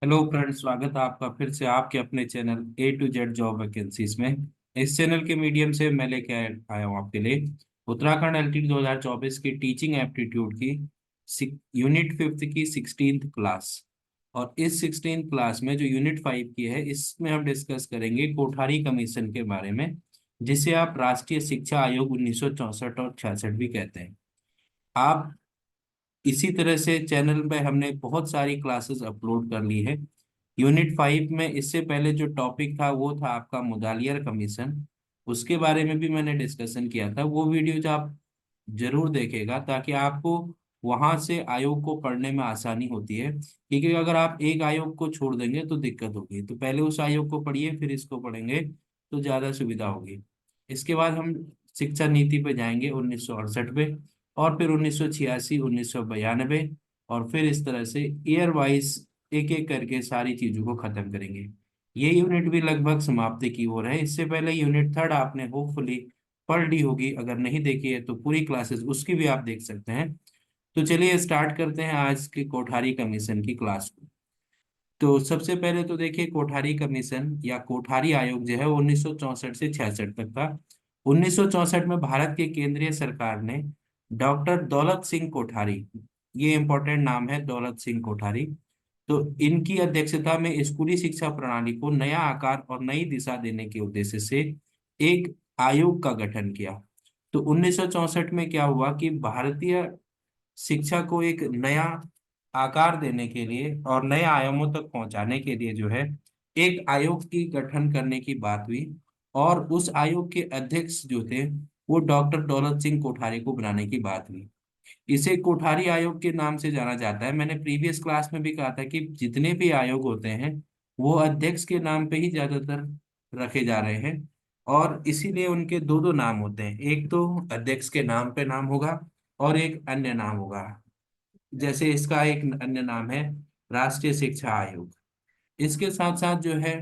Hello friends, स्वागत है आपका फिर से आपके अपने channel A to Z job vacancies में। इस चैनल के मीडियम से मैं लेके आया हूँ आपके लिए उत्तराखंड एलटीडी 2024 की टीचिंग एप्टीट्यूड की यूनिट 5 की 16th क्लास। और इस 16th क्लास में जो यूनिट 5 की है, इसमें हम डिस्कस करेंगे कोठारी कमीशन के बारे में, जिसे आप राष्ट्रीय शिक्षा आयोग 1964 और 66 भी कहते हैं। आप इसी तरह से चैनल पे हमने बहुत सारी क्लासेस अपलोड कर ली है। यूनिट 5 में इससे पहले जो टॉपिक था वो था आपका मुदालियर कमीशन। उसके बारे में भी मैंने डिस्कशन किया था। वो वीडियो जो आप जरूर देखेगा, ताकि आपको वहां से आयोग को पढ़ने में आसानी होती है, क्योंकि अगर आप एक आयोग को छोड़ देंगे तो दिक्कत होगी। तो पहले उस आयोग को पढ़िए, फिर इसको पढ़ेंगे तो ज्यादा सुविधा होगी। इसके बाद हम शिक्षा नीति पे जाएंगे 1968 पे, और फिर 1986, 1992, और फिर इस तरह से ईयर वाइज एक एक करके सारी चीजों को खत्म करेंगे। ये यूनिट भी लगभग समाप्ति की ओर है। इससे पहले यूनिट 3 आपने होपफुली पढ़ ली होगी, अगर नहीं देखी है तो पूरी क्लासेस उसकी भी आप देख सकते हैं। तो चलिए स्टार्ट करते हैं आज के कोठारी कमीशन की क्लास को। तो सबसे पहले तो देखिए, कोठारी कमीशन या कोठारी आयोग जो है वो 1964 से 66 तक था। 1964 में भारत के केंद्रीय सरकार ने डॉक्टर दौलत सिंह कोठारी, ये इंपॉर्टेंट नाम है दौलत सिंह कोठारी, तो इनकी अध्यक्षता में स्कूली शिक्षा प्रणाली को नया आकार और नई दिशा देने के उद्देश्य से एक आयोग का गठन किया। तो 1964 में क्या हुआ कि भारतीय शिक्षा को एक नया आकार देने के लिए और नए आयामों तक पहुंचाने के लिए जो है एक आयोग की गठन करने की बात हुई। और उस आयोग के अध्यक्ष जो थे वो डॉक्टर दौलत सिंह कोठारी को बनाने की बात हुई। इसे कोठारी आयोग के नाम से जाना जाता है। मैंने प्रीवियस क्लास में भी कहा था कि जितने भी आयोग होते हैं वो अध्यक्ष के नाम पे ही ज्यादातर रखे जा रहे हैं, और इसीलिए उनके दो दो नाम होते हैं। एक तो अध्यक्ष के नाम पे नाम होगा और एक अन्य नाम होगा। जैसे इसका एक अन्य नाम है राष्ट्रीय शिक्षा आयोग। इसके साथ साथ जो है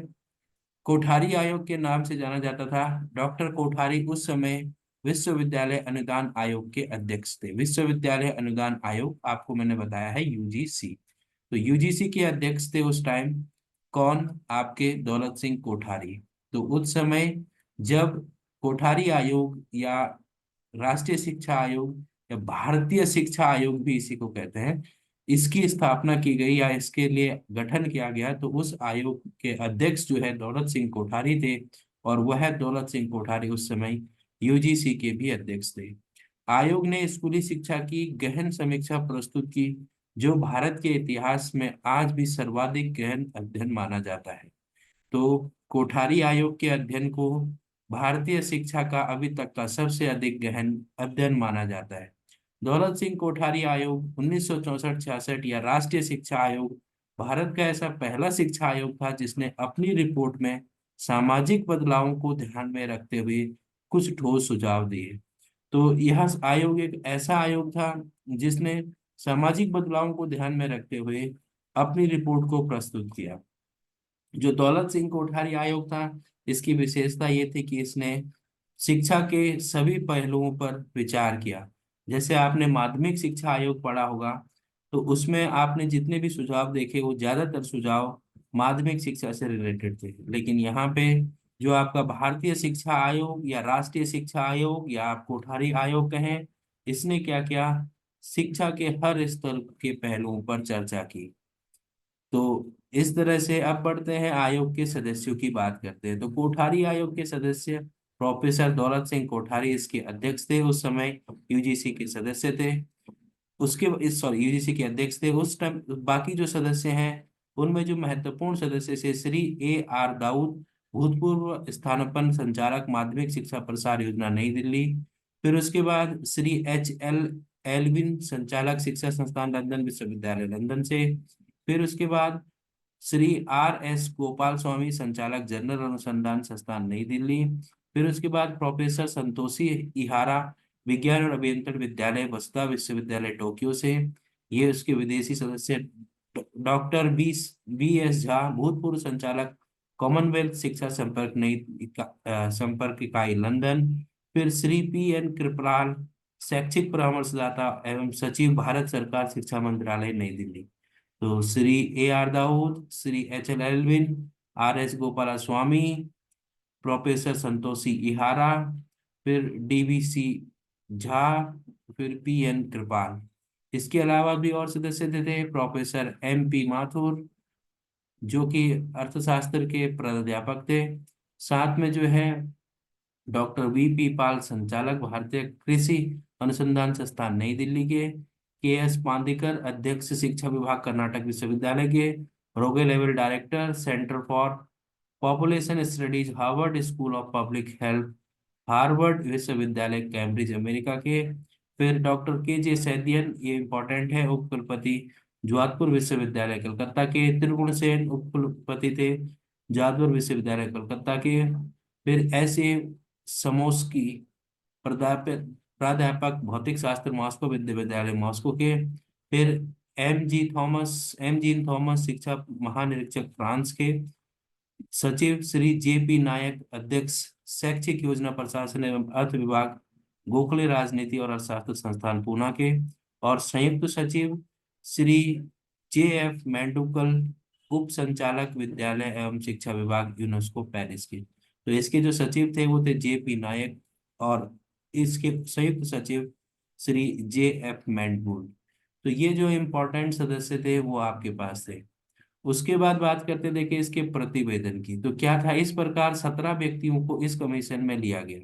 कोठारी आयोग के नाम से जाना जाता था। डॉक्टर कोठारी उस समय विश्वविद्यालय अनुदान आयोग के अध्यक्ष थे। विश्वविद्यालय अनुदान आयोग आपको मैंने बताया है यूजीसी। तो यूजीसी के अध्यक्ष थे उस टाइम कौन? आपके दौलत सिंह कोठारी। तो उस समय जब कोठारी आयोग या राष्ट्रीय शिक्षा आयोग या भारतीय शिक्षा आयोग भी इसी को कहते हैं, इसकी स्थापना की गई या इसके लिए गठन किया गया, तो उस आयोग के अध्यक्ष जो है दौलत सिंह कोठारी थे। और वह दौलत सिंह कोठारी उस समय यूजीसी के भी अध्यक्ष थे। आयोग ने स्कूली शिक्षा की गहन समीक्षा प्रस्तुत की, जो भारत के इतिहास में आज भी सर्वाधिक गहन अध्ययन माना जाता है। तो कोठारी आयोग के अध्ययन को भारतीय शिक्षा का अभी तक का सबसे अधिक गहन अध्ययन माना जाता है। दौलत सिंह कोठारी आयोग 1964-66 या राष्ट्रीय शिक्षा आयोग भारत का ऐसा पहला शिक्षा आयोग था जिसने अपनी रिपोर्ट में सामाजिक बदलावों को ध्यान में रखते हुए कुछ ठोस सुझाव दिए। तो यह आयोग एक ऐसा आयोग था जिसने सामाजिक बदलावों को ध्यान में रखते हुए अपनी रिपोर्ट को प्रस्तुत किया। जो दौलत सिंह कोठारी आयोग था, इसकी विशेषता ये थी कि इसने शिक्षा के सभी पहलुओं पर विचार किया। जैसे आपने माध्यमिक शिक्षा आयोग पढ़ा होगा, तो उसमें आपने जितने भी सुझाव देखे वो ज्यादातर सुझाव माध्यमिक शिक्षा से रिलेटेड थे। लेकिन यहाँ पे जो आपका भारतीय शिक्षा आयोग या राष्ट्रीय शिक्षा आयोग या आप कोठारी आयोग कहें, इसने क्या किया? शिक्षा के हर स्तर के पहलुओं पर चर्चा की। तो इस तरह से अब बढ़ते हैं आयोग के सदस्यों की बात करते हैं। तो कोठारी आयोग के सदस्य प्रोफेसर दौलत सिंह कोठारी इसके अध्यक्ष थे उस समय, यूजीसी के सदस्य थे। उसके इस सॉरी यूजीसी के अध्यक्ष थे उस टाइम। बाकी जो सदस्य हैं उनमें जो महत्वपूर्ण सदस्य से श्री A R दाऊद, भूतपूर्व स्थानापन्न संचालक माध्यमिक शिक्षा प्रसार योजना नई दिल्ली। फिर उसके बाद श्री H L एल्विन, संचालक शिक्षा संस्थान लंदन विश्वविद्यालय लंदन से। फिर उसके बाद श्री R S गोपाल स्वामी, संचालक जनरल अनुसंधान संस्थान नई दिल्ली। फिर उसके बाद प्रोफेसर संतोषी इहारा, विज्ञान और अभियंत्रण विद्यालय वसुधा विश्वविद्यालय टोक्यो से। ये उसके विदेशी सदस्य डॉक्टर B S झा, भूतपूर्व संचालक कॉमनवेल्थ शिक्षा संपर्क संपर्क इकाई लंदन। फिर श्री P N कृपलाल, शैक्षिक परामर्शदाता एवं सचिव भारत सरकार शिक्षा मंत्रालय नई दिल्ली। तो Shri A R Dawood, Shri H L Elvin, R S Gopala Swamy, professor Santoshi Ihara, फिर डीवीसी झा, फिर पी एन कृपाल। इसके अलावा भी और सदस्य थे प्रोफेसर एम पी माथुर, जो कि अर्थशास्त्र के प्राध्यापक थे। साथ में जो है डॉक्टर वी पी पाल, संचालक भारतीय कृषि अनुसंधान संस्थान नई दिल्ली के एस पांदेकर, अध्यक्ष शिक्षा विभाग कर्नाटक विश्वविद्यालय के, रोगे level director centre for population studies, Harvard school of public health, Harvard विश्वविद्यालय कैम्ब्रिज अमेरिका के। फिर डॉक्टर के जे सैदियन, ये इंपॉर्टेंट है, उप कुलपति जोधपुर विश्वविद्यालय कलकत्ता के। त्रिगुण सेन उप कुलपति थे जोधपुर विश्वविद्यालय कलकत्ता के। फिर एस ए समोस्की, प्राध्यापक प्राध्यापक भौतिक शास्त्र मॉस्को विश्वविद्यालय मॉस्को के। फिर एम जी थॉमस, शिक्षा महानिरीक्षक फ्रांस के। सचिव श्री जे पी नायक, अध्यक्ष शैक्षिक योजना प्रशासन एवं अर्थ विभाग, गोखले राजनीति और अर्थशास्त्र संस्थान पूना के। और संयुक्त सचिव श्री जे एफ मेंडुकल, उप संचालक विद्यालय एवं शिक्षा विभाग, यूनेस्को पेरिस के। तो इसके जो सचिव थे वो थे जे पी नायक, और इसके संयुक्त सचिव श्री जे एफ मेंडुल। तो ये जो इम्पोर्टेंट सदस्य थे वो आपके पास थे। उसके बाद बात करते देखिए इसके प्रतिवेदन की। तो क्या था, इस प्रकार 17 व्यक्तियों को इस कमीशन में लिया गया।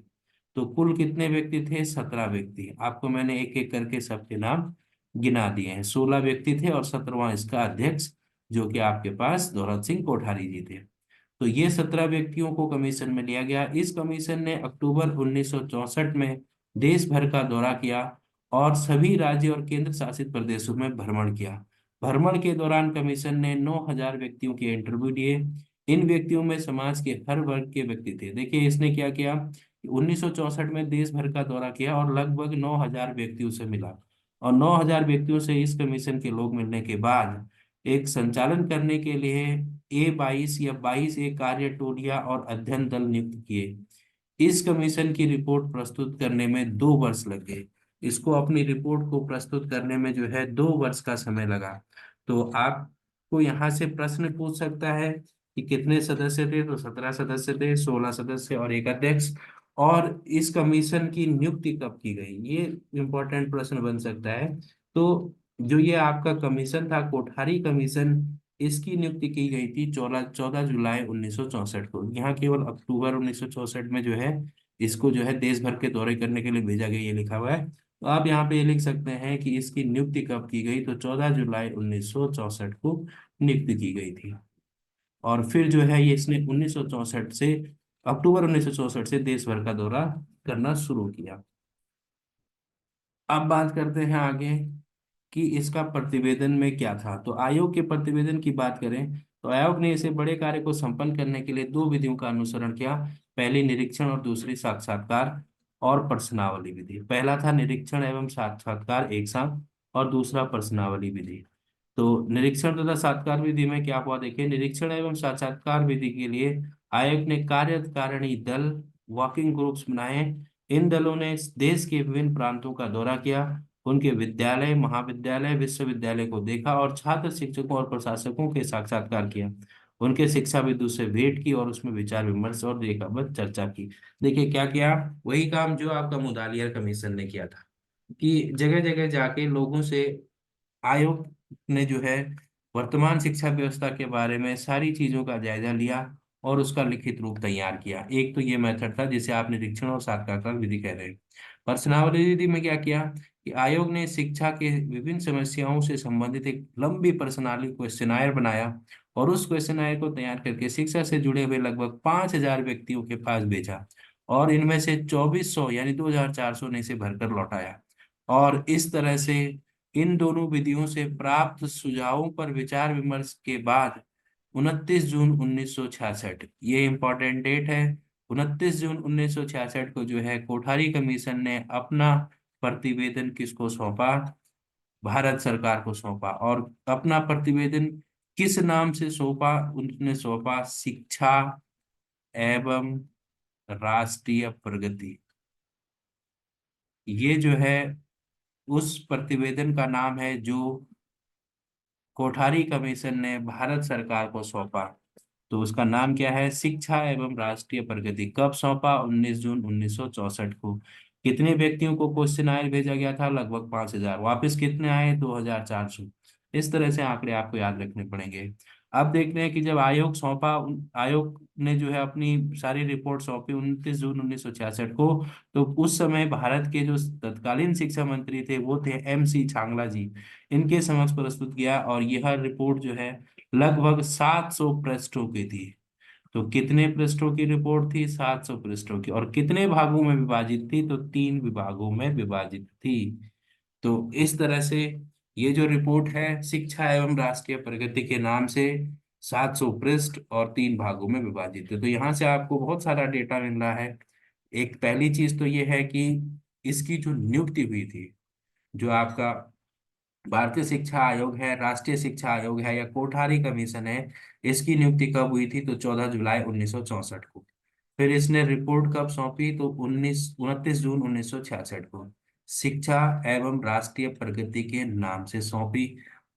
तो कुल कितने व्यक्ति थे, 17 व्यक्ति। आपको मैंने एक एक करके सबके नाम गिना दिए हैं। 16 व्यक्ति थे और 17वां इसका अध्यक्ष, जो कि आपके पास दौलत सिंह कोठारी जी थे। तो ये 17 व्यक्तियों को कमीशन में लिया गया। इस कमीशन ने अक्टूबर 1964 में देश भर का दौरा किया और सभी राज्य और केंद्र शासित प्रदेशों में भ्रमण किया। भ्रमण के दौरान कमीशन ने 9,000 व्यक्तियों के इंटरव्यू लिए। इन व्यक्तियों में समाज के हर वर्ग के व्यक्ति थे। देखिए इसने क्या किया, 1964 में देश भर का दौरा किया और लगभग 9,000 व्यक्तियों से मिला। और 9,000 व्यक्तियों से इस कमीशन के लोग मिलने के बाद एक संचालन करने के लिए A22 या 22 कार्य टोलियां और अध्ययन दल नियुक्त किए। इस कमीशन की रिपोर्ट प्रस्तुत करने में 2 वर्ष लग गए। इसको अपनी रिपोर्ट को प्रस्तुत करने में जो है 2 वर्ष का समय लगा। तो आपको यहाँ से प्रश्न पूछ सकता है कि कितने सदस्य थे। तो 17 सदस्य थे, 16 सदस्य और एक अध्यक्ष। और इस कमीशन की नियुक्ति कब की गई, ये इम्पोर्टेंट प्रश्न बन सकता है। तो जो ये आपका कमीशन था, कोठारी कमीशन, इसकी नियुक्ति की गई थी 14 जुलाई 1964 को। यहाँ केवल अक्टूबर 1964 में जो है इसको जो है देश भर के दौरे करने के लिए भेजा गया, ये लिखा हुआ है। तो आप यहाँ पे ये लिख सकते हैं कि इसकी नियुक्ति कब की गई। तो 14 जुलाई 1964 को नियुक्ति की गई थी। और फिर जो है ये इसने 1964 से, अक्टूबर 1964 से देश भर का दौरा करना शुरू किया। अब बात करते हैं आगे कि इसका प्रतिवेदन में क्या था। तो आयोग के प्रतिवेदन की बात करें तो आयोग ने इसे बड़े कार्य को संपन्न करने के लिए 2 विधियों का अनुसरण किया। पहली निरीक्षण और दूसरी साक्षात्कार और प्रश्नावली विधि। पहला था निरीक्षण एवं साक्षात्कार एक साथ, और दूसरा प्रश्नावली विधि। तो निरीक्षण तथा साक्षात्कार विधि में क्या हुआ, देखिए निरीक्षण एवं साक्षात्कार विधि के लिए आयोग ने कार्यकारिणी दल, वर्किंग ग्रुप्स बनाए। इन दलों ने देश के विभिन्न प्रांतों का दौरा किया, उनके विद्यालय, महाविद्यालय, विश्वविद्यालय को देखा और छात्र, शिक्षकों और प्रशासकों के साक्षात्कार किया। उनके शिक्षाविदों से भेंट की और उसमें विचार विमर्श और रेखाबद्ध चर्चा की। देखिए क्या किया, वही काम जो आपका मुदालियर कमीशन ने किया था, कि जगह जगह जाके लोगों से आयोग ने जो है वर्तमान शिक्षा व्यवस्था के बारे में सारी चीजों का जायजा लिया और उसका लिखित रूप तैयार किया। एक तो ये मेथड था जिसे आप निरीक्षण और साक्षात्कार विधि कह रहे हैं। प्रश्नावली विधि में क्या किया कि आयोग ने शिक्षा के विभिन्न समस्याओं से संबंधित एक लंबी प्रश्नावली क्वेश्चनायर बनाया और उस क्वेश्चनायर को तैयार करके शिक्षा से जुड़े हुए लगभग 5,000 व्यक्तियों के पास भेजा। और इनमें से 2,400 यानी 2,400 ने इसे भरकर लौटाया। और इस तरह से इन दोनों विधियों से प्राप्त सुझावों पर विचार विमर्श के बाद 29 जून 1966, ये इंपॉर्टेंट डेट है, 29 जून 1966 को जो है कोठारी कमीशन ने अपना प्रतिवेदन किसको सौंपा, भारत सरकार को सौंपा। और अपना प्रतिवेदन किस नाम से सौंपा, उन्होंने सौंपा शिक्षा एवं राष्ट्रीय प्रगति। ये जो है उस प्रतिवेदन का नाम है जो कोठारी कमीशन ने भारत सरकार को सौंपा। तो उसका नाम क्या है? शिक्षा एवं राष्ट्रीय प्रगति। कब सौंपा? 19 जून 1964 को। कितने व्यक्तियों को क्वेश्चनायर भेजा गया था? लगभग 5,000। वापस कितने आए? 2,400। इस तरह से आंकड़े आपको याद रखने पड़ेंगे। अब देखते हैं कि जब आयोग सौंपा, आयोग ने जो है अपनी सारी रिपोर्ट सौंपी 29 जून 1966 को। तो उस समय भारत के जो तत्कालीन शिक्षा मंत्री थे वो थे MC छांगला जी। इनके समक्ष प्रस्तुत किया, और यह रिपोर्ट जो है लगभग 700 पृष्ठों की थी। तो कितने पृष्ठों की रिपोर्ट थी? 700 पृष्ठों की। और कितने भागों में विभाजित थी? तो 3 विभागों में विभाजित थी। तो इस तरह से ये जो रिपोर्ट है शिक्षा एवं राष्ट्रीय प्रगति के नाम से 700 पृष्ठ और 3 भागों में विभाजित है। तो यहाँ से आपको बहुत सारा डेटा मिल रहा है। एक पहली चीज तो ये है कि इसकी जो नियुक्ति हुई थी, जो आपका भारतीय शिक्षा आयोग है, राष्ट्रीय शिक्षा आयोग है, या कोठारी कमीशन है, इसकी नियुक्ति कब हुई थी? तो 14 जुलाई 1964 को। फिर इसने रिपोर्ट कब सौंपी? तो 29 जून 1966 को शिक्षा एवं राष्ट्रीय प्रगति के नाम से सौंपी।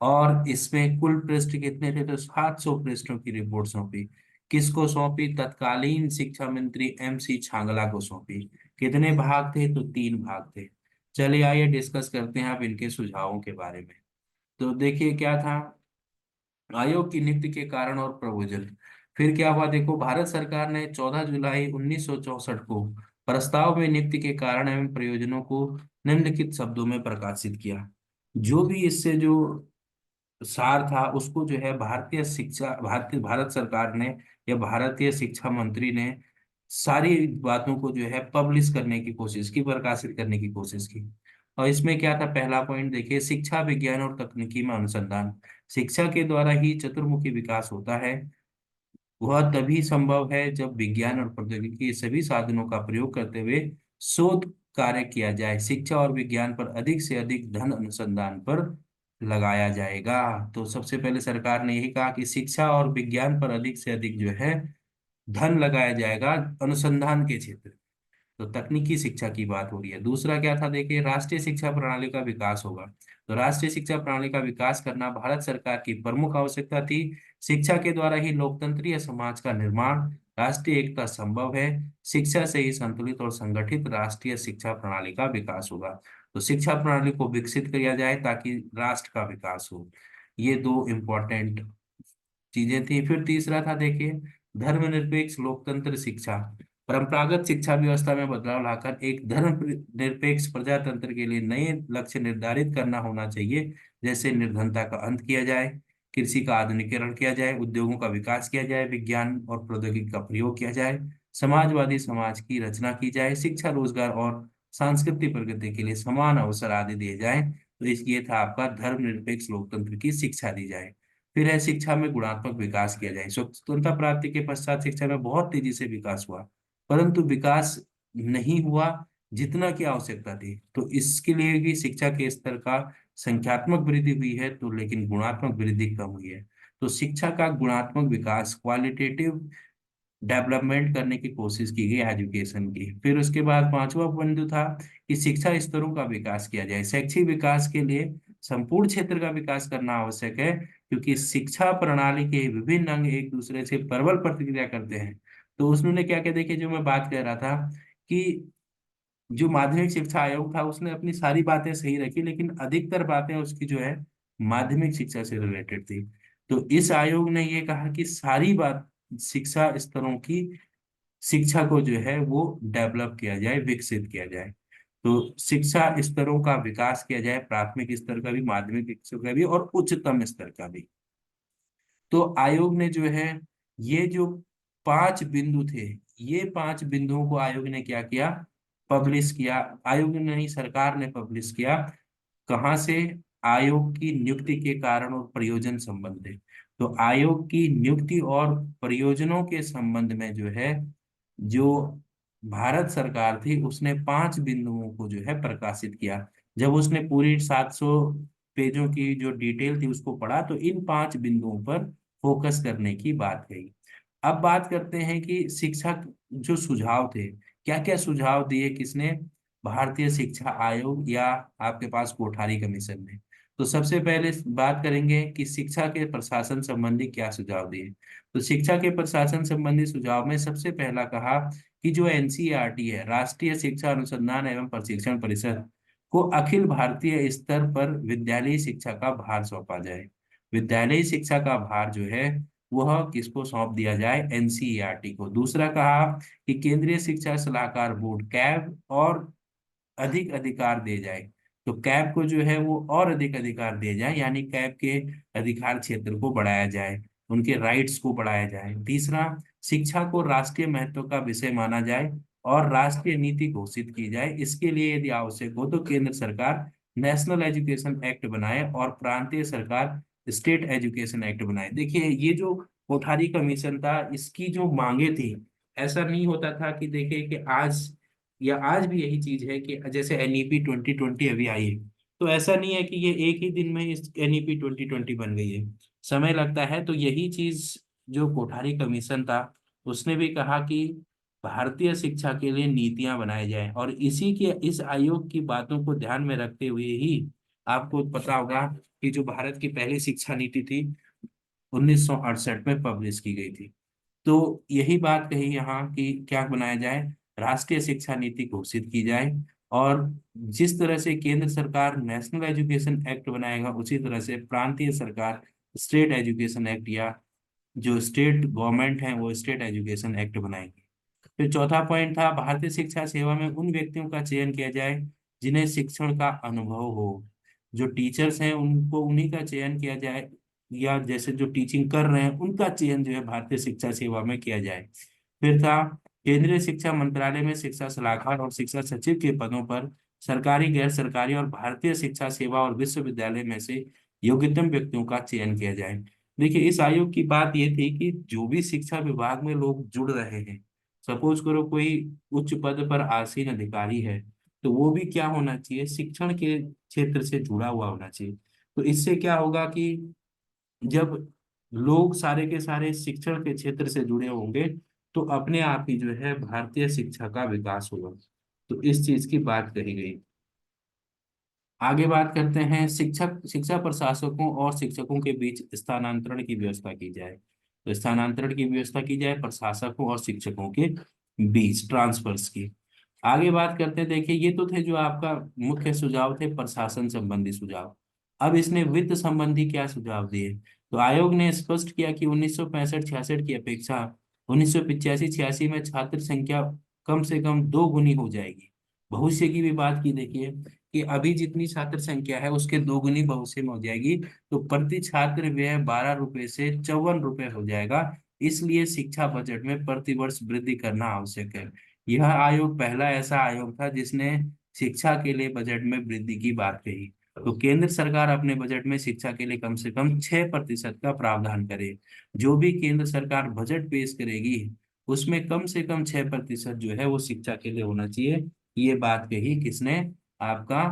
और इसमें कुल पृष्ठ कितने थे? तो 700 पृष्ठों की रिपोर्ट सौंपी। किसको सौंपी? तत्कालीन शिक्षा मंत्री MC छांगला को सौंपी। कितने भाग थे? तो 3 भाग थे। चलिए आइए डिस्कस करते हैं अब इनके सुझावों के बारे में। तो देखिए क्या था आयोग की नियुक्ति के कारण और प्रयोजन। फिर क्या हुआ? देखो, भारत सरकार ने 14 जुलाई 1964 को प्रस्ताव में नियुक्ति के कारण एवं प्रयोजनों को निम्नलिखित शब्दों में प्रकाशित किया। जो भी इससे जो सार था उसको जो है भारत सरकार ने या भारतीय शिक्षा मंत्री ने सारी बातों को जो है पब्लिश करने की कोशिश की, प्रकाशित करने की कोशिश की। और इसमें क्या था? पहला पॉइंट देखिए, शिक्षा विज्ञान और तकनीकी में अनुसंधान। शिक्षा के द्वारा ही चतुर्मुखी विकास होता है। वह तभी संभव है जब विज्ञान और प्रौद्योगिकी के सभी साधनों का प्रयोग करते हुए शोध कार्य किया जाए। शिक्षा और विज्ञान पर अधिक से अधिक धन अनुसंधान पर लगाया जाएगा। तो सबसे पहले सरकार ने यही कहा कि शिक्षा और विज्ञान पर अधिक से अधिक जो है धन लगाया जाएगा अनुसंधान के क्षेत्र। तो तकनीकी शिक्षा की बात हो रही है। दूसरा क्या था? देखिए, राष्ट्रीय शिक्षा प्रणाली का विकास होगा। तो राष्ट्रीय शिक्षा प्रणाली का विकास करना भारत सरकार की प्रमुख आवश्यकता थी। शिक्षा के द्वारा ही लोकतंत्रीय समाज का निर्माण, राष्ट्रीय एकता संभव है। शिक्षा से ही संतुलित और संगठित राष्ट्रीय शिक्षा प्रणाली का विकास होगा। तो शिक्षा प्रणाली को विकसित किया जाए ताकि राष्ट्र का विकास हो। ये दो इम्पोर्टेंट चीजें थी। फिर तीसरा था, देखिए, धर्मनिरपेक्ष लोकतंत्र शिक्षा। परंपरागत शिक्षा व्यवस्था में बदलाव लाकर एक धर्मनिरपेक्ष प्रजातंत्र के लिए नए लक्ष्य निर्धारित करना होना चाहिए। जैसे निर्धनता का अंत किया जाए, कृषि का आधुनिकीकरण किया जाए, उद्योगों का विकास किया जाए, विज्ञान और प्रौद्योगिकी का प्रयोग किया जाए, समाजवादी समाज की रचना की जाए, शिक्षा, रोजगार और सांस्कृतिक प्रगति के लिए समान अवसर आदि दिए जाए। तो इस ये था आपका धर्मनिरपेक्ष लोकतंत्र की शिक्षा दी जाए। फिर है शिक्षा में गुणात्मक विकास किया जाए। स्वतंत्रता प्राप्ति के पश्चात शिक्षा में बहुत तेजी से विकास हुआ, परंतु विकास नहीं हुआ जितना की आवश्यकता थी। तो इसके लिए भी शिक्षा के स्तर का संख्यात्मक वृद्धि हुई है, तो लेकिन गुणात्मक वृद्धि कम हुई है। तो शिक्षा का गुणात्मक विकास, क्वालिटेटिव डेवलपमेंट करने की कोशिश की गई एजुकेशन की। फिर उसके बाद पांचवा बिंदु था कि शिक्षा स्तरों का विकास किया जाए। शैक्षिक विकास के लिए संपूर्ण क्षेत्र का विकास करना आवश्यक है, क्योंकि शिक्षा प्रणाली के विभिन्न अंग एक दूसरे से प्रबल प्रतिक्रिया करते हैं। तो उसने क्या क्या देखिए, जो मैं बात कह रहा था कि जो माध्यमिक शिक्षा आयोग था उसने अपनी सारी बातें सही रखी, लेकिन अधिकतर बातें उसकी जो है माध्यमिक शिक्षा से रिलेटेड थी। तो इस आयोग ने ये कहा कि सारी बात शिक्षा स्तरों की शिक्षा को जो है वो डेवलप किया जाए, विकसित किया जाए। तो शिक्षा स्तरों का विकास किया जाए, प्राथमिक स्तर का भी, माध्यमिक स्तर का भी, और उच्चतम स्तर का भी। तो आयोग ने जो है ये जो 5 बिंदु थे, ये 5 बिंदुओं को आयोग ने क्या किया? पब्लिश किया। आयोग ने नहीं, सरकार ने पब्लिश किया। कहाँ से? आयोग की नियुक्ति के कारण और प्रयोजन संबंध है। तो आयोग की नियुक्ति और प्रयोजनों के संबंध में जो है, जो भारत सरकार थी उसने 5 बिंदुओं को जो है प्रकाशित किया। जब उसने पूरी 700 पेजों की जो डिटेल थी उसको पढ़ा, तो इन 5 बिंदुओं पर फोकस करने की बात कही। अब बात करते हैं कि शिक्षा जो सुझाव थे, क्या क्या सुझाव दिए किसने? भारतीय शिक्षा आयोग या आपके पास कोठारी कमीशन ने। तो सबसे पहले बात करेंगे कि शिक्षा के प्रशासन संबंधी क्या सुझाव दिए। तो शिक्षा के प्रशासन संबंधी सुझाव में सबसे पहला कहा कि जो एनसीईआरटी है, राष्ट्रीय शिक्षा अनुसंधान एवं प्रशिक्षण परिषद, को अखिल भारतीय स्तर पर विद्यालयी शिक्षा का भार सौंपा जाए। विद्यालयी शिक्षा का भार जो है वह किसको सौंप दिया जाए, एनसीईआरटी को। दूसरा कहा कि केंद्रीय शिक्षा सलाहकार बोर्ड कैब और अधिक अधिकार दे जाए। तो कैब को जो है वो और अधिक अधिकार दिए जाए, यानी कैब के अधिकार क्षेत्र को बढ़ाया जाए, उनके राइट्स को बढ़ाया जाए। तीसरा, शिक्षा को राष्ट्रीय महत्व का विषय माना जाए और राष्ट्रीय नीति घोषित की जाए। इसके लिए यदि आवश्यक हो तो केंद्र सरकार नेशनल एजुकेशन एक्ट बनाए और प्रांतीय सरकार स्टेट एजुकेशन एक्ट बनाए। देखिए, ये जो कोठारी कमीशन था, इसकी जो मांगे थी, ऐसा नहीं होता था कि देखिए कि आज या आज भी यही चीज है कि जैसे एनईपी 2020 अभी आई है, तो ऐसा नहीं है कि ये एक ही दिन में इस एनईपी 2020 बन गई है, समय लगता है। तो यही चीज जो कोठारी कमीशन था, उसने भी कहा कि भारतीय शिक्षा के लिए नीतियां बनाई जाए, और इसी के इस आयोग की बातों को ध्यान में रखते हुए ही आपको पता होगा कि जो भारत की पहली शिक्षा नीति थी 1968 में पब्लिश की गई थी। तो यही बात कही यहाँ कि क्या बनाया जाए, राष्ट्रीय शिक्षा नीति घोषित की जाए। और जिस तरह से केंद्र सरकार नेशनल एजुकेशन एक्ट बनाएगा, उसी तरह से प्रांतीय सरकार स्टेट एजुकेशन एक्ट, या जो स्टेट गवर्नमेंट है वो स्टेट एजुकेशन एक्ट बनाएगी। फिर चौथा पॉइंट था, भारतीय शिक्षा सेवा में उन व्यक्तियों का चयन किया जाए जिन्हें शिक्षण का अनुभव हो। जो टीचर्स हैं उनको उन्हीं का चयन किया जाए, या जैसे जो टीचिंग कर रहे हैं उनका चयन जो है भारतीय शिक्षा सेवा में किया जाए। फिर था, केंद्रीय शिक्षा मंत्रालय में शिक्षा सलाहकार और शिक्षा सचिव के पदों पर सरकारी, गैर सरकारी और भारतीय शिक्षा सेवा और विश्वविद्यालय में से योग्यतम व्यक्तियों का चयन किया जाए। देखिए, इस आयोग की बात ये थी कि जो भी शिक्षा विभाग में लोग जुड़ रहे हैं, सपोज करो कोई उच्च पद पर आसीन अधिकारी है, तो वो भी क्या होना चाहिए, शिक्षण के क्षेत्र से जुड़ा हुआ होना चाहिए। तो इससे क्या होगा कि जब लोग सारे के सारे शिक्षण के क्षेत्र से जुड़े होंगे, तो अपने आप ही जो है भारतीय शिक्षा का विकास होगा। तो इस चीज की बात कही गई। आगे बात करते हैं, शिक्षक शिक्षा प्रशासकों और शिक्षकों के बीच स्थानांतरण की व्यवस्था की जाए। तो स्थानांतरण की व्यवस्था की जाए प्रशासकों और शिक्षकों के बीच, ट्रांसफर्स की। आगे बात करते हैं, देखिए ये तो थे जो आपका मुख्य सुझाव थे प्रशासन संबंधी सुझाव। अब इसने वित्त संबंधी क्या सुझाव दिए। तो आयोग ने स्पष्ट किया कि 1965-66 की अपेक्षा 1985-86 में छात्र संख्या कम से कम 2 गुनी हो जाएगी। भविष्य की भी बात की, देखिए कि अभी जितनी छात्र संख्या है उसके 2 गुनी भविष्य में हो जाएगी। तो प्रति छात्र व्यय 12 रुपए से 54 रुपए हो जाएगा। इसलिए शिक्षा बजट में प्रतिवर्ष वृद्धि करना आवश्यक है। यह आयोग पहला ऐसा आयोग था जिसने शिक्षा के लिए बजट में वृद्धि की बात कही। तो केंद्र सरकार अपने बजट में शिक्षा के लिए कम से कम 6% का प्रावधान करे। जो भी केंद्र सरकार बजट पेश करेगी, उसमें कम से कम 6% जो है वो शिक्षा के लिए होना चाहिए। ये बात कही किसने, आपका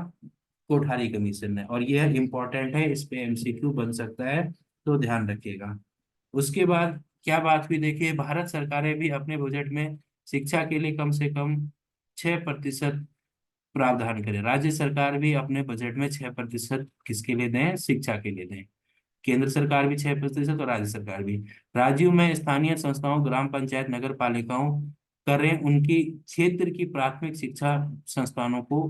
कोठारी कमीशन ने। और यह इंपॉर्टेंट है, इस पे एमसीक्यू बन सकता है, तो ध्यान रखिएगा। उसके बाद क्या बात हुई, देखिए भारत सरकारें भी अपने बजट में शिक्षा के लिए कम से कम 6% प्रावधान करें। राज्य सरकार भी अपने बजट में 6% किसके लिए दें, शिक्षा के लिए दें। केंद्र सरकार भी 6% और राज्य सरकार भी। राज्यों में स्थानीय संस्थाओं, ग्राम पंचायत, नगर पालिकाओं करें उनकी क्षेत्र की प्राथमिक शिक्षा संस्थानों को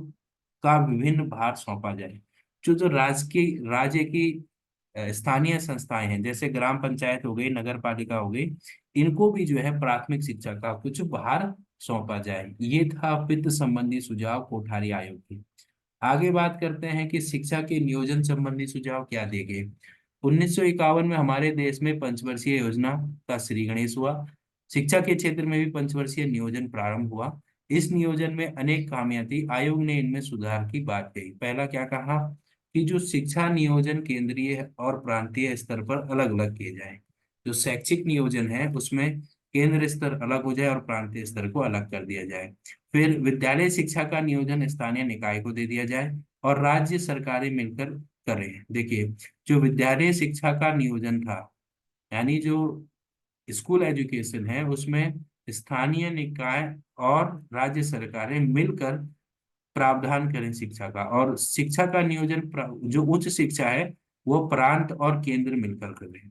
का विभिन्न भार सौंपा जाए। जो जो राज्य की स्थानीय संस्थाएं हैं, जैसे ग्राम पंचायत हो गई, नगर पालिका हो गई, इनको भी जो है प्राथमिक शिक्षा का कुछ भार सौंपा जाए। ये था वित्त संबंधी सुझाव कोठारी आयोग के। आगे बात करते हैं कि शिक्षा के नियोजन संबंधी सुझाव क्या दिए गए। 1951 में हमारे देश में पंचवर्षीय योजना का श्री गणेश हुआ। शिक्षा के क्षेत्र में भी पंचवर्षीय नियोजन प्रारंभ हुआ। इस नियोजन में अनेक खामियां थी, आयोग ने इनमें सुधार की बात कही। पहला क्या कहा कि जो शिक्षा नियोजन केंद्रीय और प्रांतीय स्तर पर अलग अलग किए जाए। जो शैक्षिक नियोजन है उसमें केंद्र स्तर अलग हो जाए और प्रांतीय स्तर को अलग कर दिया जाए। फिर विद्यालय शिक्षा का नियोजन स्थानीय निकाय को दे दिया जाए और राज्य सरकारें मिलकर करें। देखिए, जो विद्यालय शिक्षा का नियोजन था, यानी जो स्कूल एजुकेशन है, उसमें स्थानीय निकाय और राज्य सरकारें मिलकर प्रावधान करें शिक्षा का, और शिक्षा का नियोजन जो उच्च शिक्षा है वो प्रांत और केंद्र मिलकर करें।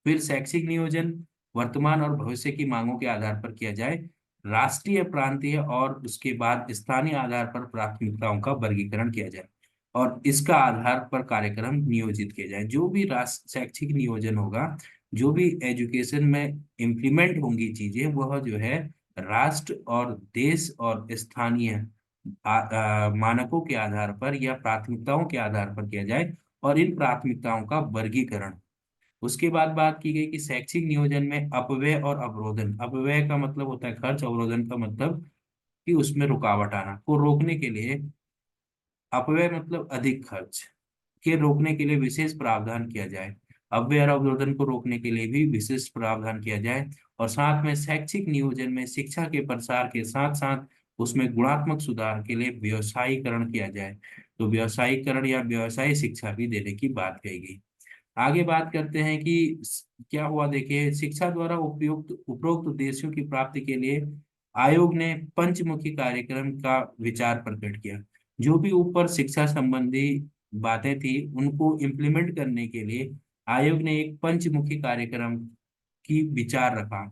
फिर शैक्षिक नियोजन वर्तमान और भविष्य की मांगों के आधार पर किया जाए। राष्ट्रीय, प्रांतीय और उसके बाद स्थानीय आधार पर प्राथमिकताओं का वर्गीकरण किया जाए और इसका आधार पर कार्यक्रम नियोजित किया जाए। जो भी राष्ट्र शैक्षिक नियोजन होगा, जो भी एजुकेशन में इम्प्लीमेंट होंगी चीजें, वह जो है राष्ट्र और देश और स्थानीय मानकों के आधार पर या प्राथमिकताओं के आधार पर किया जाए, और इन प्राथमिकताओं का वर्गीकरण। उसके बाद बात की गई कि शैक्षिक नियोजन में अपव्यय और अवरोधन। अपव्यय का मतलब होता है खर्च, अवरोधन का मतलब कि उसमें रुकावट आना, को रोकने के लिए, अपव्यय मतलब अधिक खर्च के रोकने के लिए विशेष प्रावधान किया जाए। अपव्यय और अवरोधन को रोकने के लिए भी विशेष प्रावधान किया जाए। और साथ में शैक्षिक नियोजन में शिक्षा के प्रसार के साथ साथ उसमें गुणात्मक सुधार के लिए व्यवसायीकरण किया जाए। तो व्यवसायीकरण या व्यवसाय शिक्षा भी देने की बात कही गई। आगे बात करते हैं कि क्या हुआ। देखिए, शिक्षा द्वारा उपयुक्त उपरोक्त उद्देश्यों की प्राप्ति के लिए आयोग ने पंचमुखी कार्यक्रम का विचार प्रकट किया। जो भी ऊपर शिक्षा संबंधी बातें थी उनको इम्प्लीमेंट करने के लिए आयोग ने एक पंचमुखी कार्यक्रम की विचार रखा।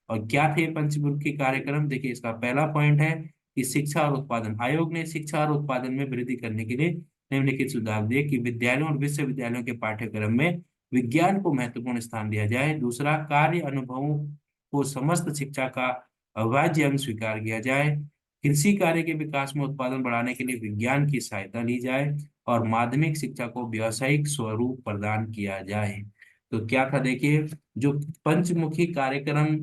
और क्या थे पंचमुखी कार्यक्रम? देखिए, इसका पहला पॉइंट है कि शिक्षा और उत्पादन। आयोग ने शिक्षा और उत्पादन में वृद्धि करने के लिए निम्नलिखित सुझाव दिए कि विद्यालयों और विश्वविद्यालयों के पाठ्यक्रम में विज्ञान को महत्वपूर्ण स्थान दिया जाए। दूसरा, कार्य अनुभवों को समस्त शिक्षा का अविभाज्य अंग स्वीकार किया जाए। कृषि कार्य के विकास में उत्पादन बढ़ाने के लिए विज्ञान की सहायता ली जाए। और माध्यमिक शिक्षा को व्यावसायिक स्वरूप प्रदान किया जाए। तो क्या था? देखिए, जो पंचमुखी कार्यक्रम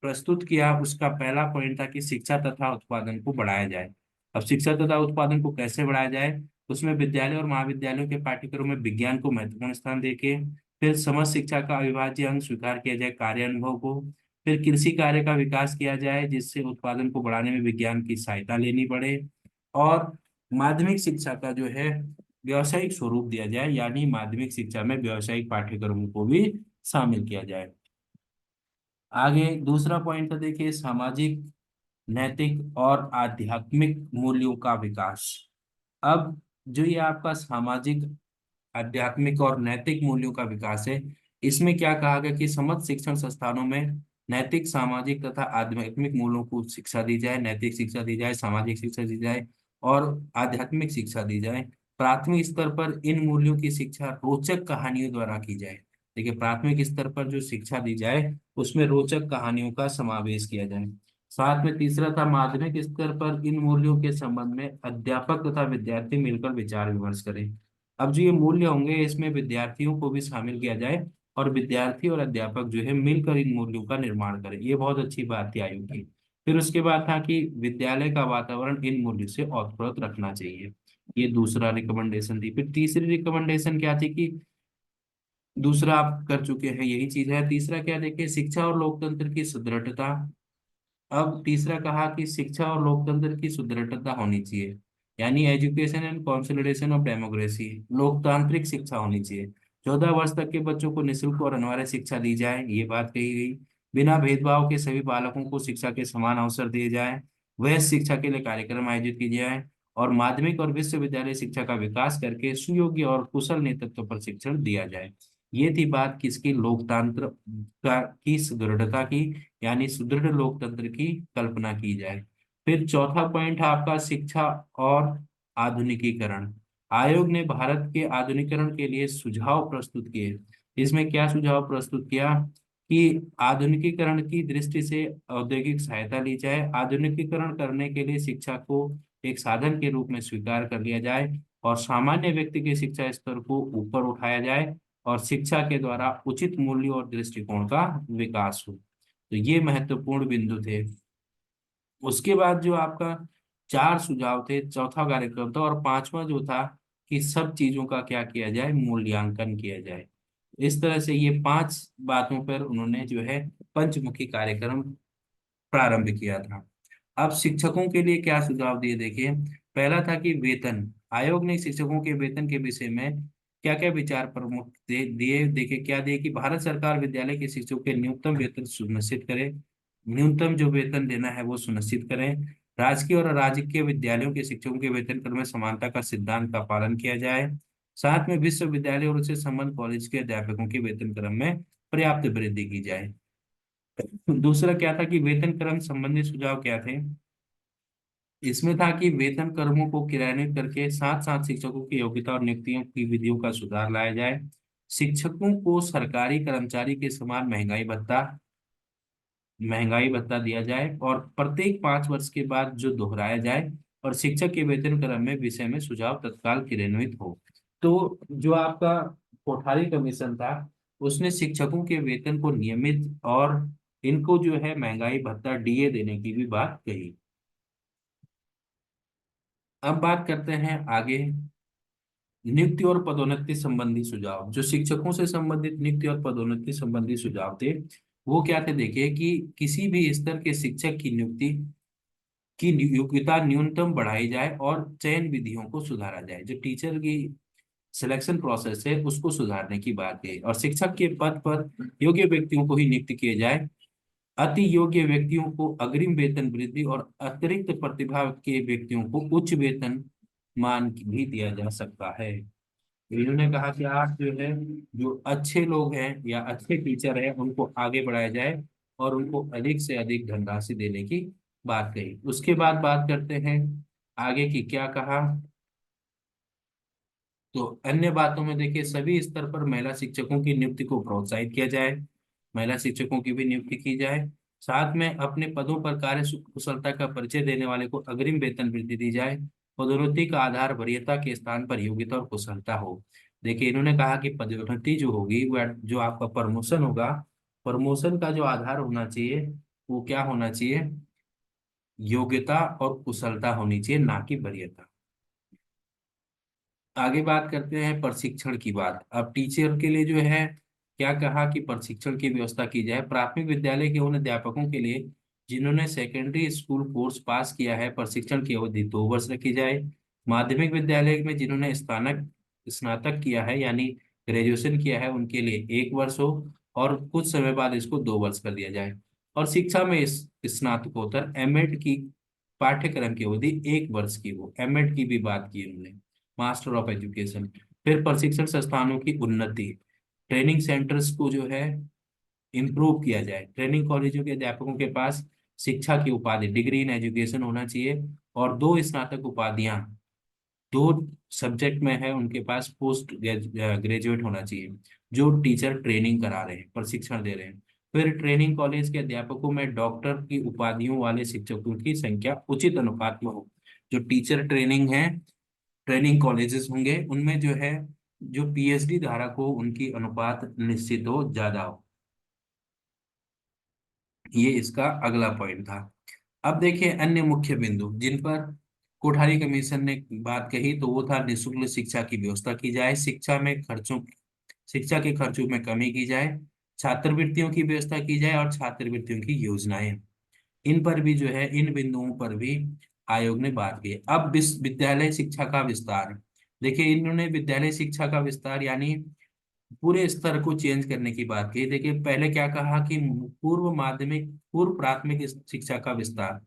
प्रस्तुत किया उसका पहला पॉइंट था कि शिक्षा तथा उत्पादन को बढ़ाया जाए। अब शिक्षा तथा उत्पादन को कैसे बढ़ाया जाए? उसमें विद्यालय और महाविद्यालयों के पाठ्यक्रम में विज्ञान को महत्वपूर्ण स्थान देके, फिर समस्त शिक्षा का अविभाज्य अंग स्वीकार किया जाए कार्य अनुभव को। फिर कृषि कार्य का विकास किया जाए जिससे उत्पादन को बढ़ाने में विज्ञान की सहायता लेनी पड़े। और माध्यमिक शिक्षा का जो है व्यावसायिक स्वरूप दिया जाए, यानी माध्यमिक शिक्षा में व्यावसायिक पाठ्यक्रमों को भी शामिल किया जाए। आगे दूसरा पॉइंट था, देखिए, सामाजिक, नैतिक और आध्यात्मिक मूल्यों का विकास। अब जो ये आपका सामाजिक, आध्यात्मिक और नैतिक मूल्यों का विकास है, इसमें क्या कहा गया कि समस्त शिक्षण संस्थानों में नैतिक, सामाजिक तथा आध्यात्मिक मूल्यों को शिक्षा दी जाए। नैतिक शिक्षा दी जाए, सामाजिक शिक्षा दी जाए और आध्यात्मिक शिक्षा दी जाए। प्राथमिक स्तर पर इन मूल्यों की शिक्षा रोचक कहानियों द्वारा की जाए। देखिए, प्राथमिक स्तर पर जो शिक्षा दी जाए उसमें रोचक कहानियों का समावेश किया जाए। साथ में तीसरा था, माध्यमिक स्तर पर इन मूल्यों के संबंध में अध्यापक तथा विद्यार्थी मिलकर विचार विमर्श करें। अब जो ये मूल्य होंगे इसमें विद्यार्थियों को भी शामिल किया जाए और विद्यार्थी और अध्यापक जो है मिलकर इन मूल्यों का निर्माण करें। ये बहुत अच्छी बात थी आयोग की। फिर उसके बाद था कि विद्यालय का वातावरण इन मूल्यों से ओतप्रोत रखना चाहिए। ये दूसरा रिकमेंडेशन थी। फिर तीसरी रिकमेंडेशन क्या थी कि दूसरा आप कर चुके हैं, यही चीज है। तीसरा क्या, देखिए, शिक्षा और लोकतंत्र की सुदृढ़ता। अब तीसरा कहा कि शिक्षा और लोकतंत्र की सुदृढ़ता होनी चाहिए, यानी education and consolidation of democracy, लोकतांत्रिक शिक्षा होनी चाहिए। 14 वर्ष तक के बच्चों को निःशुल्क और अनिवार्य शिक्षा दी जाए, ये बात कही गई। बिना भेदभाव के सभी बालकों को शिक्षा के समान अवसर दिए जाए। वह शिक्षा के लिए कार्यक्रम आयोजित किए जाए। और माध्यमिक और विश्वविद्यालय शिक्षा का विकास करके सुयोग्य और कुशल नेतृत्व पर शिक्षण दिया जाए। ये थी बात किसकी? लोकतंत्र का की सुदृढ़ता की, यानी सुदृढ़ लोकतंत्र की कल्पना की जाए। फिर चौथा पॉइंट है आपका शिक्षा और आधुनिकीकरण। आयोग ने भारत के आधुनिकीकरण के लिए सुझाव प्रस्तुत किए। इसमें क्या सुझाव प्रस्तुत किया कि आधुनिकीकरण की दृष्टि से औद्योगिक सहायता ली जाए। आधुनिकीकरण करने के लिए शिक्षा को एक साधन के रूप में स्वीकार कर लिया जाए और सामान्य व्यक्ति के शिक्षा स्तर को ऊपर उठाया जाए और शिक्षा के द्वारा उचित मूल्यों और दृष्टिकोण का विकास हो। तो ये महत्वपूर्ण बिंदु थे। उसके बाद जो आपका चार सुझाव थे, चौथा कार्यक्रम था, और पांचवा जो था कि सब चीजों का क्या किया जाए? मूल्यांकन किया जाए। इस तरह से ये पांच बातों पर उन्होंने जो है पंचमुखी कार्यक्रम प्रारंभ किया था। अब शिक्षकों के लिए क्या सुझाव दिए, देखिए। पहला था कि वेतन। आयोग ने शिक्षकों के वेतन के विषय में क्या क्या विचार प्रमुख दिए। देखिए, क्या दिए कि भारत सरकार विद्यालय के शिक्षकों के न्यूनतम वेतन सुनिश्चित करे। न्यूनतम जो वेतन देना है वो सुनिश्चित करें। राजकीय और अराजकीय विद्यालयों के शिक्षकों के वेतन क्रम में समानता का सिद्धांत का पालन किया जाए। साथ में विश्वविद्यालय और उससे संबद्ध कॉलेज के अध्यापकों के वेतन क्रम में पर्याप्त वृद्धि की जाए। दूसरा क्या था कि वेतन क्रम संबंधी सुझाव क्या थे। इसमें था कि वेतन क्रमों को क्रियान्वित करके साथ साथ शिक्षकों की योग्यता और नियुक्तियों की विधियों का सुधार लाया जाए। शिक्षकों को सरकारी कर्मचारी के समान महंगाई भत्ता दिया जाए और प्रत्येक 5 वर्ष के बाद जो दोहराया जाए। और शिक्षक के वेतन क्रम में विषय में सुझाव तत्काल क्रियान्वित हो। तो जो आपका कोठारी कमीशन था, उसने शिक्षकों के वेतन को नियमित और इनको जो है महंगाई भत्ता डीए देने की भी बात कही। अब बात करते हैं आगे नियुक्ति और पदोन्नति संबंधी सुझाव। जो शिक्षकों से संबंधित नियुक्ति और पदोन्नति संबंधी सुझाव थे, वो क्या थे देखिए कि किसी भी स्तर के शिक्षक की नियुक्ति की योग्यता न्यूनतम बढ़ाई जाए और चयन विधियों को सुधारा जाए। जो टीचर की सिलेक्शन प्रोसेस है उसको सुधारने की बात है और शिक्षक के पद पर योग्य व्यक्तियों को ही नियुक्त किए जाए। अति योग्य व्यक्तियों को अग्रिम वेतन वृद्धि और अतिरिक्त प्रतिभा के व्यक्तियों को उच्च वेतन मान भी दिया जा सकता है। इन्होंने कहा कि आप जो है, जो अच्छे लोग हैं या अच्छे टीचर हैं उनको आगे बढ़ाया जाए और उनको अधिक से अधिक धनराशि देने की बात कही। उसके बाद बात करते हैं आगे की क्या कहा। तो अन्य बातों में देखिए सभी स्तर पर महिला शिक्षकों की नियुक्ति को प्रोत्साहित किया जाए। महिला शिक्षकों की भी नियुक्ति की जाए। साथ में अपने पदों पर कार्य कुशलता का परिचय देने वाले को अग्रिम वेतन वृद्धि दी जाए। पदोन्नति का आधार वरीयता के स्थान पर योग्यता और कुशलता हो। देखिए इन्होंने कहा कि पदोन्नति जो होगी वह जो आपका प्रमोशन होगा, प्रमोशन का जो आधार होना चाहिए वो क्या होना चाहिए, योग्यता और कुशलता होनी चाहिए, ना कि वरीयता। आगे बात करते हैं प्रशिक्षण की बात। अब टीचर के लिए जो है क्या कहा कि प्रशिक्षण की व्यवस्था की जाए। प्राथमिक विद्यालय के उन अध्यापकों के लिए जिन्होंने सेकेंडरी स्कूल कोर्स पास किया है, प्रशिक्षण की अवधि 2 वर्ष रखी जाए। माध्यमिक विद्यालय में जिन्होंने स्नातक स्नातक किया है यानी ग्रेजुएशन किया है उनके लिए 1 वर्ष हो और कुछ समय बाद इसको 2 वर्ष कर दिया जाए। और शिक्षा में इस स्नातकोत्तर एमएड की पाठ्यक्रम की अवधि 1 वर्ष की हो। एमएड की भी बात की उन्होंने, मास्टर ऑफ एजुकेशन। फिर प्रशिक्षण संस्थानों की उन्नति, ट्रेनिंग सेंटर्स को जो है इम्प्रूव किया जाए। ट्रेनिंग कॉलेजों के अध्यापकों के पास शिक्षा की उपाधि डिग्री इन एजुकेशन होना चाहिए और 2 स्नातक उपाधियां 2 सब्जेक्ट में है उनके पास पोस्ट ग्रेजुएट होना चाहिए जो टीचर ट्रेनिंग करा रहे हैं, प्रशिक्षण दे रहे हैं। फिर ट्रेनिंग कॉलेज के अध्यापकों में डॉक्टर की उपाधियों वाले शिक्षकों की संख्या उचित अनुपात में हो। जो टीचर ट्रेनिंग है, ट्रेनिंग कॉलेजेस होंगे उनमें जो है जो पीएचडी धारक हो उनकी अनुपात निश्चित हो, ज्यादा हो। ये इसका अगला पॉइंट था। अब देखिए अन्य मुख्य बिंदु जिन पर कोठारी कमीशन ने बात कही, तो वो था निःशुल्क शिक्षा की व्यवस्था की जाए, शिक्षा के खर्चों में कमी की जाए, छात्रवृत्तियों की व्यवस्था की जाए और छात्रवृत्तियों की योजनाएं। इन पर भी जो है, इन बिंदुओं पर भी आयोग ने बात की। अब विद्यालय शिक्षा का विस्तार। देखिए इन्होंने विद्यालय शिक्षा का विस्तार यानी पूरे स्तर को चेंज करने की बात की। देखिए पहले क्या कहा कि पूर्व प्राथमिक शिक्षा का विस्तार।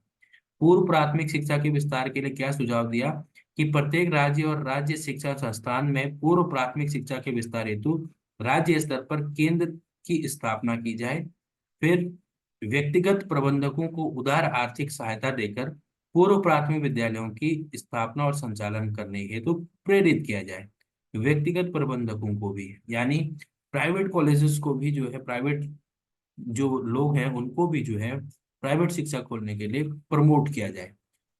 पूर्व प्राथमिक शिक्षा के विस्तार के लिए क्या सुझाव दिया कि प्रत्येक राज्य और राज्य शिक्षा संस्थान में पूर्व प्राथमिक शिक्षा के विस्तार हेतु राज्य स्तर पर केंद्र की स्थापना की जाए। फिर व्यक्तिगत प्रबंधकों को उदार आर्थिक सहायता देकर पूर्व प्राथमिक विद्यालयों की स्थापना और संचालन करने हेतु प्रेरित किया जाए। व्यक्तिगत प्रबंधकों को भी यानी प्राइवेट कॉलेजेस को भी जो है, प्राइवेट जो लोग हैं उनको भी जो है प्राइवेट शिक्षा खोलने के लिए प्रमोट किया जाए।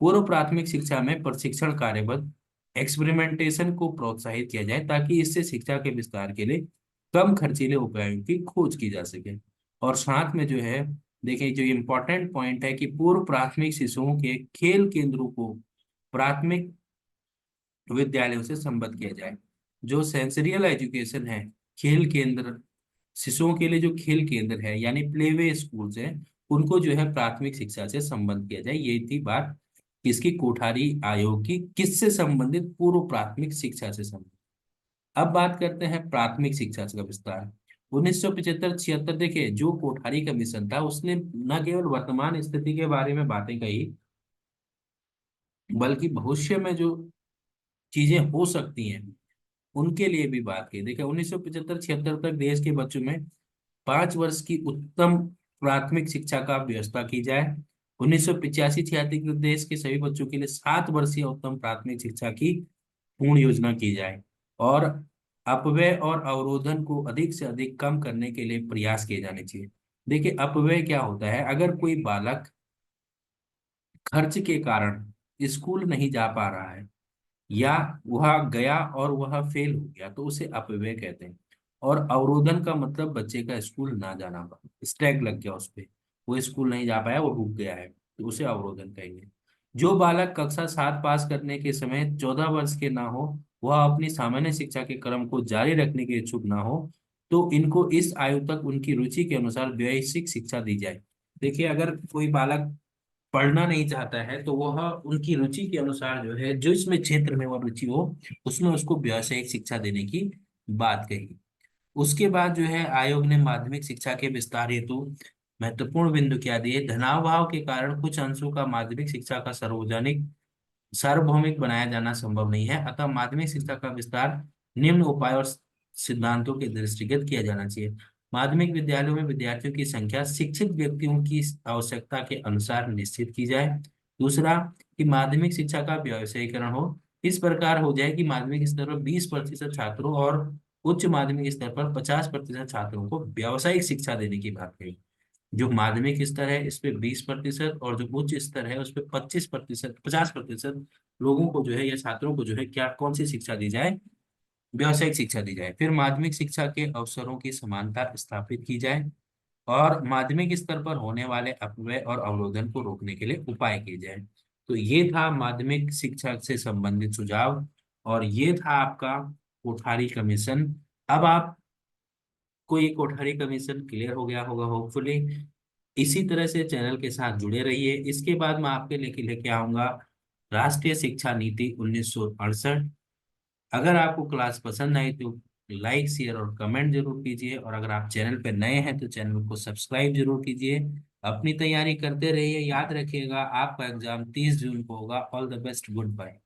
पूर्व प्राथमिक शिक्षा में प्रशिक्षण कार्यबद्ध एक्सपेरिमेंटेशन को प्रोत्साहित किया जाए ताकि इससे शिक्षा के विस्तार के लिए कम खर्चीले उपायों की खोज की जा सके। और साथ में जो है देखिए जो इम्पोर्टेंट पॉइंट है कि पूर्व प्राथमिक शिशुओं के खेल केंद्रों को प्राथमिक विद्यालयों से संबद्ध किया जाए। जो सेंसरियल एजुकेशन है, खेल केंद्र, शिशुओं के लिए जो खेल केंद्र है यानी प्लेवे स्कूल्स हैं, उनको जो है प्राथमिक शिक्षा से संबद्ध किया जाए। ये थी बात किसकी, कोठारी आयोग की, किससे संबंधित, पूर्व प्राथमिक शिक्षा से संबंधित। अब बात करते हैं प्राथमिक शिक्षा का विस्तार। 1975-76 देखिए जो कोठारी कमीशन था उसने न केवल वर्तमान स्थिति के बारे में बातें कही, बल्कि भविष्य में जो चीजें हो सकती हैं उनके लिए भी बात की। देखिए 1975-76 तक देश के बच्चों में 5 वर्ष की उत्तम प्राथमिक शिक्षा का व्यवस्था की जाए। 1985-86 तक देश के सभी बच्चों के लिए 7 वर्षीय उत्तम प्राथमिक शिक्षा की पूर्ण योजना की जाए। और अपव्यय और अवरोधन को अधिक से अधिक कम करने के लिए प्रयास किए जाने चाहिए। देखिए अपव्यय क्या होता है, अगर कोई बालक खर्च के कारण स्कूल नहीं जा पा रहा है या वह गया और वह फेल हो गया तो उसे अपव्यय कहते हैं। और अवरोधन का मतलब बच्चे का स्कूल ना जाना, स्टैग लग गया उस पे, वो स्कूल नहीं जा पाया, वो रुक गया है, तो उसे अवरोधन कहेंगे। जो बालक कक्षा 7 पास करने के समय 14 वर्ष के ना हो, वह अपनी सामान्य शिक्षा के क्रम को जारी रखने के इच्छुक ना हो, तो इनको इस आयु तक उनकी रुचि के अनुसार व्यवसायिक शिक्षा दी जाए। देखिए अगर कोई बालक पढ़ना नहीं चाहता है तो वह उनकी रुचि के अनुसार जो है, जो इसमें क्षेत्र में वह रुचि हो, उसमें उसको व्यावसायिक शिक्षा देने की बात कही। उसके बाद जो है आयोग ने माध्यमिक शिक्षा के विस्तार हेतु महत्वपूर्ण बिंदु क्या दिए। धनाभाव के कारण कुछ अंशों का माध्यमिक शिक्षा का सार्वभौमिक बनाया जाना संभव नहीं है, अतः माध्यमिक शिक्षा का विस्तार निम्न उपाय और सिद्धांतों के दृष्टिगत किया जाना चाहिए। माध्यमिक विद्यालयों में विद्यार्थियों की संख्या शिक्षित व्यक्तियों की आवश्यकता के अनुसार निश्चित की जाए। दूसरा, कि माध्यमिक शिक्षा का व्यवसायीकरण हो, इस प्रकार हो जाए कि माध्यमिक स्तर पर 20% छात्रों और उच्च माध्यमिक स्तर पर 50% छात्रों को व्यावसायिक शिक्षा देने की बात कही। जो माध्यमिक स्तर है इस पे 20% और जो उच्च स्तर है उस पे 25%, 50% लोगों को जो है या छात्रों को जो है क्या कौन सी शिक्षा दी जाए, व्यावसायिक शिक्षा दी जाए। फिर माध्यमिक शिक्षा के अवसरों की समानता स्थापित की जाए और माध्यमिक स्तर पर होने वाले अपव्यय और अवरोधन को रोकने के लिए उपाय किए जाए। तो ये था माध्यमिक शिक्षा से संबंधित सुझाव और ये था आपका कोठारी कमीशन। अब आप को ये कोठारी कमीशन क्लियर हो गया होगा होपफुली। इसी तरह से चैनल के साथ जुड़े रहिए। इसके बाद मैं आपके लेके आऊंगा राष्ट्रीय शिक्षा नीति 1968। अगर आपको क्लास पसंद आई तो लाइक शेयर और कमेंट जरूर कीजिए, और अगर आप चैनल पर नए हैं तो चैनल को सब्सक्राइब जरूर कीजिए। अपनी तैयारी करते रहिए। याद रखिएगा आपका एग्जाम 30 जून को होगा। All the best, good bye.